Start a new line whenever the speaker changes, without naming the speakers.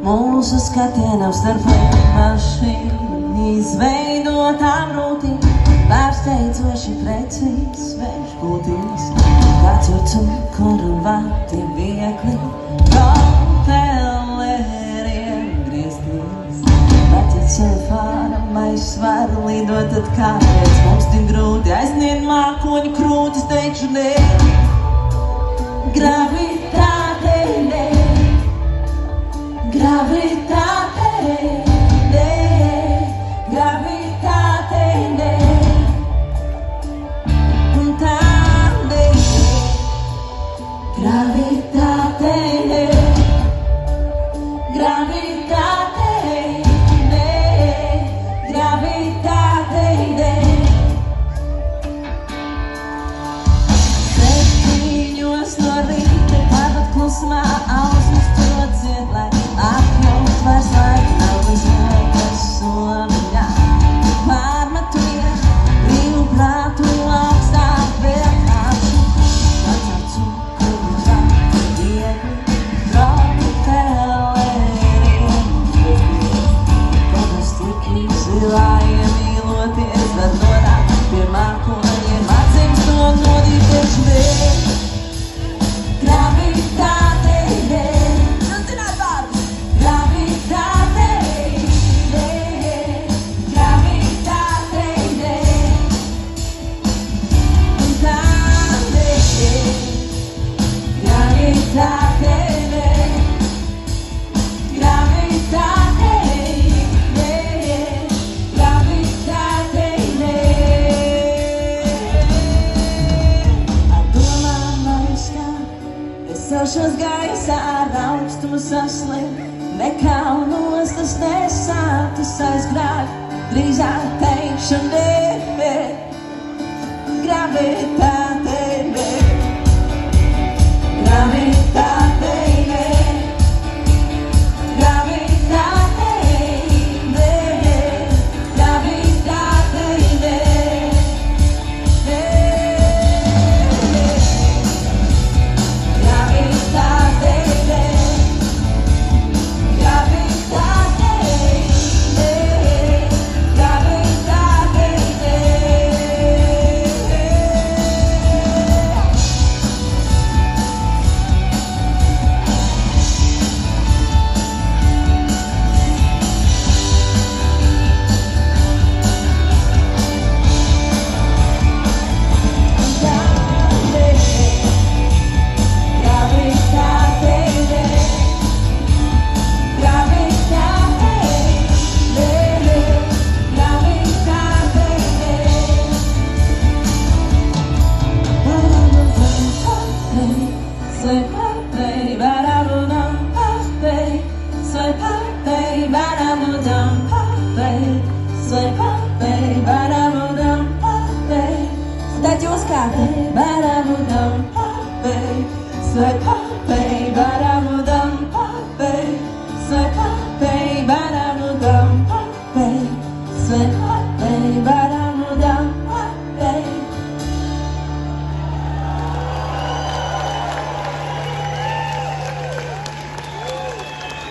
Mūsu skatienam starp mašīnu izveidotām rūtīm, pārsteidzoši precīzs vērš būtības, kāds var cukuru un vatiem viegli propelleriem griezties. Bet ja cefāra maiss var lidot, tad kāpēc mums tik grūti aizņemt mākoņu krūtis, teikšu nē. Gravitāte nē, gravitāte nē, gravitāte nē, un tā nē, gravitāte nē, gravitāte nē, gravitāte nē. Septiņos no rīta pārvat klusumā ausmas turot dzied, lai apjūst vairs laika nav izvēlētas somiņā. Pārmetumies brīvu prātu augstāk vēl kādu, atcer cukuru vātu viegli propelleriem griezties. Kādas tik izilājiem mīloties, var nonākt pie mākoņiem, atzīmes to nodīt tieši vēl. Gravitāte nē, zināt vārdus. Gravitāte nē, gravitāte nē, un tā nē, gravitāte nē, gravitāte nē, gravitāte nē. Ar domām aizskar, es celšos gaisā ar augstumu saslimt, nekaunos tas nesātas aizgrāv, drīzāk teikšu nē, gravitāte.